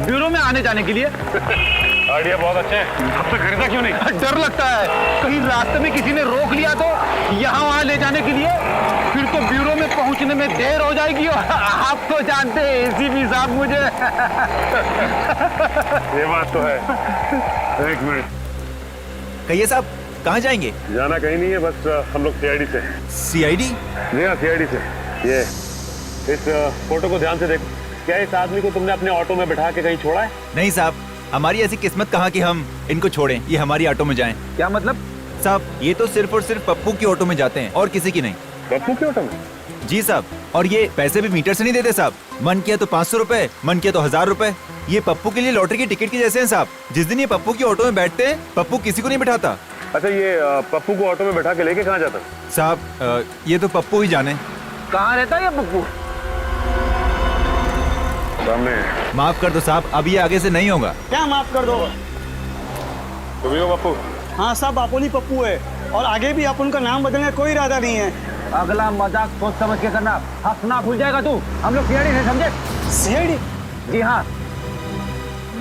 ब्यूरो में आने जाने के लिए। आइडिया बहुत अच्छा है, अब तक खरीदा क्यों नहीं? डर लगता है कहीं रास्ते में किसी ने रोक लिया तो यहाँ वहाँ ले जाने के लिए, फिर तो ब्यूरो में पहुँचने में देर हो जाएगी। और आप तो जानते हैं एसीपी साहब मुझे। ये बात तो है। एक मिनट, कहिए साहब, कहाँ जाएंगे? जाना कहीं नहीं है, बस हम लोग सीआईडी से। सीआईडी? जी हाँ, सीआईडी से। ये इस फोटो को ध्यान से देखो। क्या इस आदमी को तुमने अपने ऑटो में बैठा के कहीं छोड़ा है? नहीं साहब, हमारी ऐसी किस्मत कहाँ कि हम इनको छोड़ें, ये हमारी ऑटो में जाएं। क्या मतलब? साहब, ये तो सिर्फ और सिर्फ पप्पू की ऑटो में जाते हैं और किसी की नहीं। पप्पू की ऑटो में? जी साहब, और ये पैसे भी मीटर से नहीं देते साहब। मन किया तो 500 रुपए, मन किया तो 1000 रुपए। ये पप्पू के लिए लॉटरी की टिकट के जैसे हैं साहब। जिस दिन ये पप्पू की ऑटो में बैठते हैं, पप्पू किसी को नहीं बिठाता। अच्छा, ये पप्पू को ऑटो में बैठा के लेके कहाँ जाता? साहब, ये तो पप्पू ही जाने। कहाँ रहता है ये पप्पू? सामने। माफ कर दो साहब, अब ये आगे से नहीं होगा। क्या माफ कर दो? तुम ही हो पप्पू? हाँ साहब, अपन ही पप्पू है, और आगे भी अपन का नाम बदलने का कोई इरादा नहीं है। अगला मजाक सोच समझ के करना, हंसना भूल जाएगा तू। हम लोग सीआईडी से, समझे? सीआईडी? जी हाँ।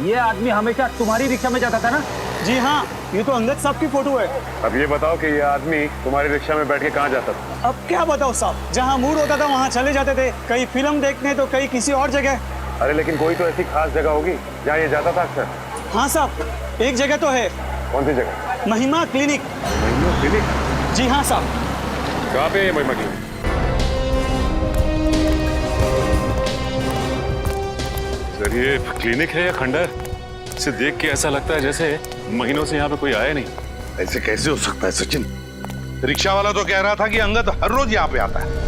ये आदमी हमेशा तुम्हारी रिक्शा में जाता था ना? जी हाँ, ये तो अंगद साहब की फोटो है। अब ये बताओ कि ये आदमी तुम्हारी रिक्शा में बैठ के कहाँ जाता था? अब क्या बताओ साहब, जहाँ मूड होता था वहाँ चले जाते थे, कहीं फिल्म देखने तो कहीं किसी और जगह। अरे लेकिन कोई तो ऐसी खास जगह होगी जहाँ ये जाता था अक्सर। हाँ साहब, एक जगह तो है। कौन सी जगह? महिमा क्लिनिक। महिमा क्लिनिक? जी हाँ साहब। कहाँ पे है महिमा क्लिनिक? सर, ये क्लिनिक है या खंडर? इसे देख के ऐसा लगता है जैसे महीनों से यहाँ पे कोई आया नहीं। ऐसे कैसे हो सकता है सचिन? रिक्शा वाला तो कह रहा था कि अंगद हर रोज यहाँ पे आता है।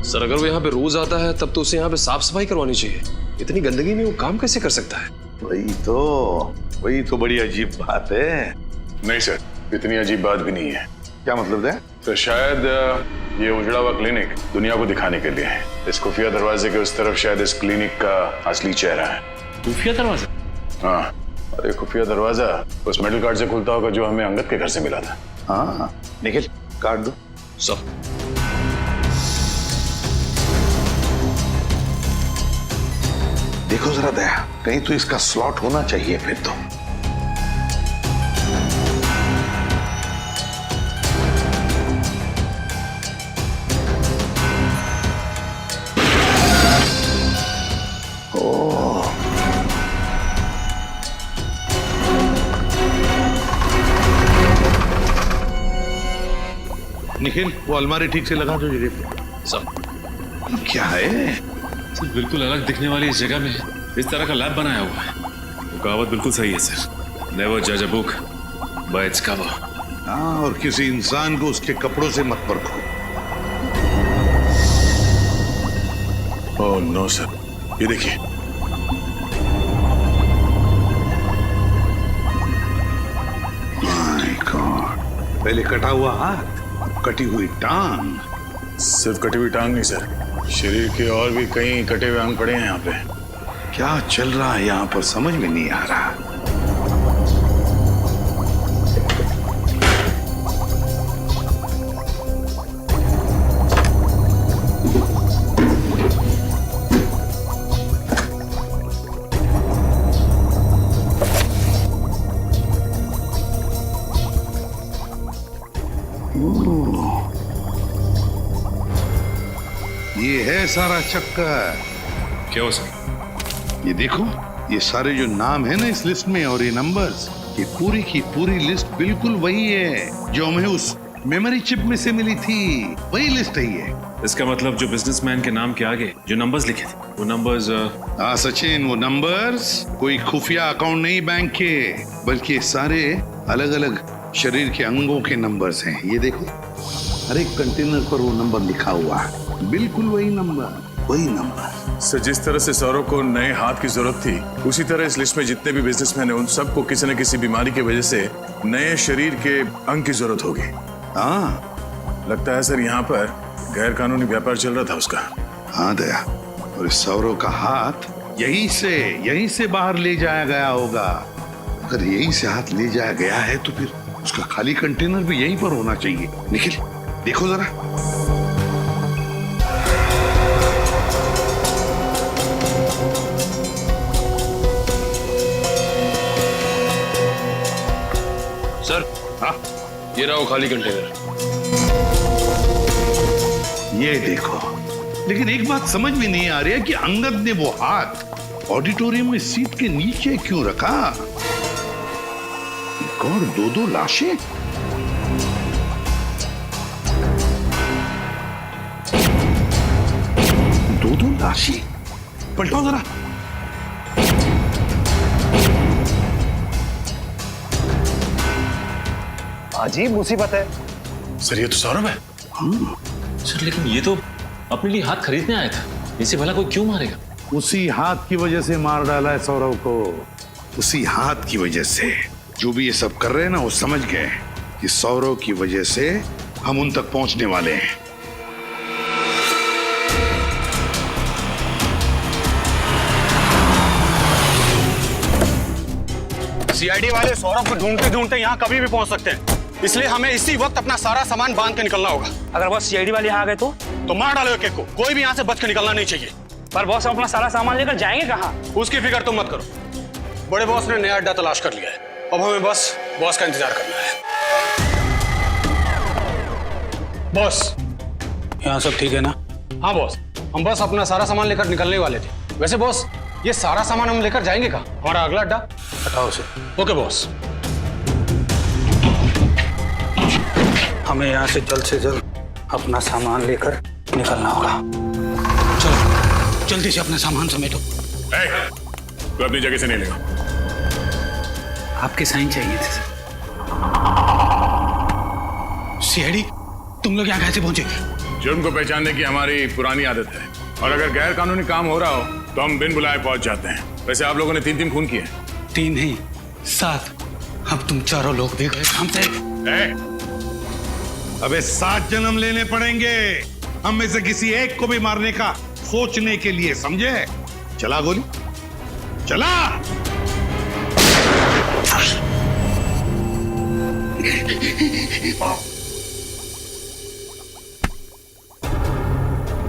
सर अगर वो यहाँ पे रोज आता है तब तो उसे यहाँ पे साफ सफाई करवानी चाहिए। इतनी गंदगी में वो काम कैसे कर सकता है? वही तो बड़ी अजीब बात है। नहीं सर, इतनी अजीब बात भी नहीं है। क्या मतलब है? तो शायद ये उजड़ा हुआ क्लिनिक दुनिया को दिखाने के लिए है। इस खुफिया दरवाजे के उस तरफ शायद इस क्लिनिक का असली चेहरा है। खुफिया दरवाजा? हाँ, और ये खुफिया दरवाजा उस मेटल कार्ड से खुलता होगा जो हमें अंगद के घर से मिला था। हाँ, निखिल कार्ड दो। सब देखो जरा दया, कहीं तो इसका स्लॉट होना चाहिए फिर तो। निखिल, वो अलमारी ठीक से लगा दो जगह पे। सब क्या है? सर बिल्कुल अलग दिखने वाली इस जगह में इस तरह का लैब बनाया हुआ है। वो कहावत बिल्कुल सही है सर, नेवर जज a book by its cover. हाँ, और किसी इंसान को उसके कपड़ों से मत परखो। ओह नो सर, ये देखिए। माय गॉड, पहले कटा हुआ हाथ, अब कटी हुई टांग। सिर्फ कटी हुई टांग नहीं सर, शरीर के और भी कई कटे हुए अंग पड़े हैं यहाँ पे। क्या चल रहा है यहाँ पर समझ में नहीं आ रहा। ये है सारा चक्कर। क्या हो सर? ये देखो, ये सारे जो नाम है ना इस लिस्ट में और ये नंबर्स, ये पूरी की पूरी लिस्ट बिल्कुल वही है जो हमें उस मेमोरी चिप में से मिली थी। वही लिस्ट है ये। इसका मतलब जो बिजनेसमैन के नाम के आगे जो नंबर्स लिखे थे वो नंबर्स। हाँ सचिन, वो नंबर्स कोई खुफिया अकाउंट नहीं बैंक के, बल्कि सारे अलग अलग शरीर के अंगों के नंबर्स हैं। ये देखो, हर एक कंटेनर पर वो नंबर लिखा हुआ है, बिल्कुल वही नंबर, वही नंबर। सर जिस तरह से सौरव को नए हाथ की जरूरत थी, उसी तरह इस लिस्ट में जितने भी बिजनेसमैन हैं उन सबको किसी न किसी बीमारी की वजह से नए शरीर के अंग की जरूरत होगी। हाँ, लगता है सर यहाँ पर गैर कानूनी व्यापार चल रहा था उसका। हाँ दया, और इस सौरव का हाथ यहीं से बाहर ले जाया गया होगा। अगर यहीं से हाथ ले जाया गया है तो फिर उसका खाली कंटेनर भी यहीं पर होना चाहिए। निखिल देखो जरा। सर, हाँ, ये रहा वो खाली कंटेनर। ये देखो, लेकिन एक बात समझ में नहीं आ रही है कि अंगद ने वो हाथ ऑडिटोरियम में सीट के नीचे क्यों रखा? एक और दो लाशें। दो लाशें, पलटाओ जरा। अजीब मुसीबत है। सर ये तो सौरभ है। सर लेकिन ये तो अपने लिए हाथ खरीदने आया था, इसे भला कोई क्यों मारेगा? उसी हाथ की वजह से मार डाला है सौरव को, उसी हाथ की वजह से। जो भी ये सब कर रहे हैं ना, वो समझ गए कि सौरव की वजह से हम उन तक पहुंचने वाले हैं। सीआईडी वाले सौरभ को ढूंढते ढूंढते यहाँ कभी भी पहुंच सकते हैं, इसलिए हमें इसी वक्त अपना सारा सामान बांध के निकलना होगा। अगर बॉस सीआईडी वाले यहाँ आ गए तो मार डालो एक एक को, कोई भी यहाँ से बच के निकलना नहीं चाहिए। पर बॉस हम अपना सारा सामान लेकर जाएंगे कहाँ? उसकी फिक्र तुम मत करो, बड़े बॉस ने नया अड्डा तलाश कर लिया है, अब हमें बस बॉस का इंतजार करना है। बॉस, यहाँ सब ठीक है ना? हाँ बॉस, हम बस अपना सारा सामान लेकर निकलने वाले थे। वैसे बॉस, ये सारा सामान हम लेकर जाएंगे कहाँ? हमारा अगला अड्डा? हटाओ उसे। Okay boss. हमें यहाँ से जल्द अपना सामान लेकर निकलना होगा। चलो जल्दी से अपना सामान समेटो। तो अपनी जगह से नहीं लेगा। आपके साइन चाहिए थे। सीआईडी, तुम लोग यहाँ कैसे पहुंचे? जुर्म को पहचानने की हमारी पुरानी आदत है, और अगर गैर कानूनी काम हो रहा हो तो हम बिन बुलाए पहुंच जाते हैं। वैसे आप लोगों ने 3 खून किए। 3 नहीं 7। अब तुम चारों लोग भी गए काम से। अबे 7 जन्म लेने पड़ेंगे हम में से किसी एक को भी मारने का सोचने के लिए, समझे? चला गोली, चला।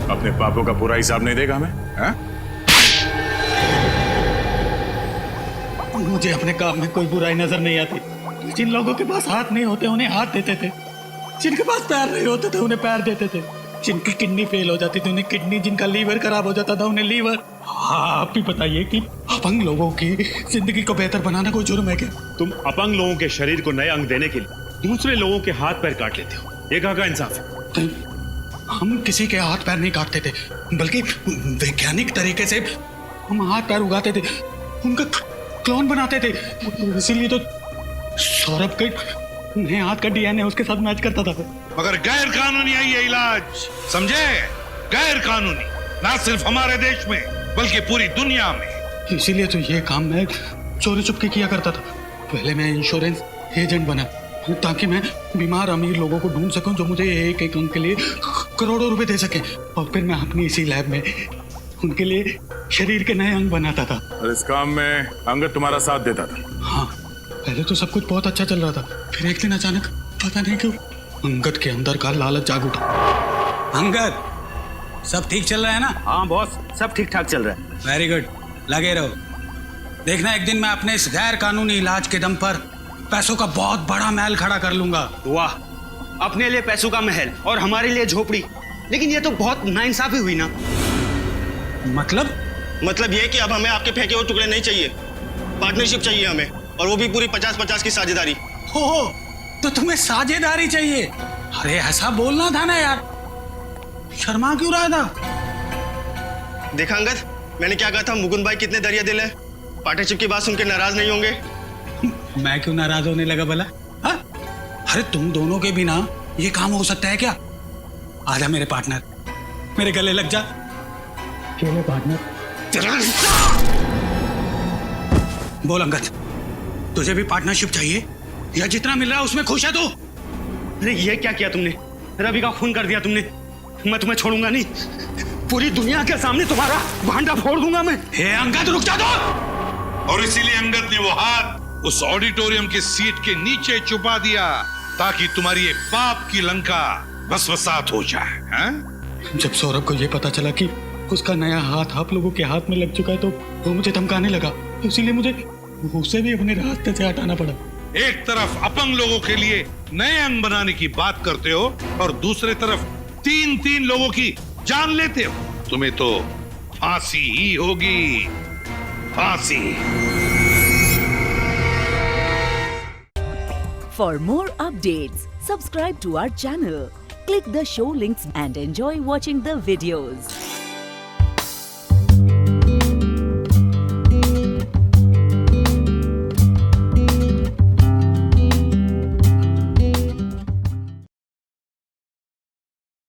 अपने पापों का पूरा हिसाब नहीं देगा हमें? हाँ? मुझे अपने काम में कोई बुराई नजर नहीं आती। जिन लोगों के पास हाथ नहीं होते उन्हें हाथ देते थे, जिनके पास पैर नहीं होते थे उन्हें पैर देते थे, जिनकी किडनी फेल हो जाती थी उन्हें किडनी, जिनका लीवर खराब हो जाता था उन्हें लीवर। आप भी बताइए कि अपंग लोगों की जिंदगी को बेहतर बनाना कोई जुर्म है क्या? तुम अपंग लोगों के शरीर को नए अंग देने के लिए दूसरे लोगों के हाथ पैर काट लेते हो, ये कहाँ का इंसाफ है? हम किसी के हाथ पैर नहीं काटते थे, बल्कि वैज्ञानिक तरीके से हम हाथ पैर उगाते थे, उनका क्लोन बनाते थे। इसीलिए तो सौरभ के नए हाथ का डीएनए उसके साथ मैच करता था। मगर गैर कानूनी है ये इलाज, समझे? गैर कानूनी, ना सिर्फ हमारे देश में बल्कि पूरी दुनिया में। इसीलिए तो ये काम मैं चोरी चुपके किया करता था। पहले मैं इंश्योरेंस एजेंट बना ताकि मैं बीमार अमीर लोगों को ढूंढ सकूं जो मुझे एक एक अंक के लिए करोड़ों रुपए दे सके, और फिर मैं अपनी इसी लैब में उनके लिए शरीर के नए अंग बनाता था। और इस काम में अंगद तुम्हारा साथ देता था? हाँ, पहले तो सब कुछ बहुत अच्छा चल रहा था, फिर एक दिन अचानक पता नहीं क्यों अंगद के अंदर का लालच जाग उठा। अंगद, सब ठीक चल रहा है ना? हाँ बॉस, सब ठीक ठाक चल रहा है। वेरी गुड, लगे रहो। देखना एक दिन मैं अपने इस गैर कानूनी इलाज के दम पर पैसों का बहुत बड़ा महल खड़ा कर लूंगा। वाह, अपने लिए पैसों का महल और हमारे लिए झोपड़ी। लेकिन ये तो बहुत नाइंसाफी हुई ना। मतलब ये कि अब हमें आपके फेंके हुए टुकड़े नहीं चाहिए, पार्टनरशिप चाहिए हमें, और वो भी पूरी 50-50 की साझेदारी। हो तो तुम्हें साझेदारी चाहिए? अरे ऐसा बोलना था ना यार, शर्मा क्यों रहा था? देखा अंगद, मैंने क्या कहा था? मुकुंद भाई कितने दरिया दिल है, पार्टनरशिप की बात सुन के नाराज नहीं होंगे। मैं क्यों नाराज होने लगा भला? अरे तुम दोनों के बिना ये काम हो सकता है क्या? आजा मेरे पार्टनर, मेरे गले लग जा। चलो पार्टनर। बोल अंगद, तुझे भी पार्टनरशिप चाहिए या जितना मिल रहा है उसमें खुश है तू? अरे ये क्या किया तुमने? रवि का खून कर दिया तुमने। मैं तुम्हें छोड़ूंगा नहीं, पूरी दुनिया के सामने तुम्हारा भांडा फोड़ दूंगा मैं। हे अंगद, रुक जा दो। और इसीलिए अंगद ने वो हाथ उस ऑडिटोरियम की सीट के नीचे छुपा दिया ताकि तुम्हारी ये पाप की लंका भस्मसात हो जाए। हैं? जब सौरभ को ये पता चला कि उसका नया हाथ आप लोगों के हाथ में लग चुका है तो वो मुझे धमकाने लगा, इसीलिए मुझे उसे भी अपने रास्ते से हटाना पड़ा। एक तरफ अपंग लोगों के लिए नए अंग बनाने की बात करते हो और दूसरी तरफ 3 लोगों की जान लेते हो। तुम्हें तो फांसी ही होगी, फांसी। For more updates, subscribe to our channel, click the show links and enjoy watching the videos.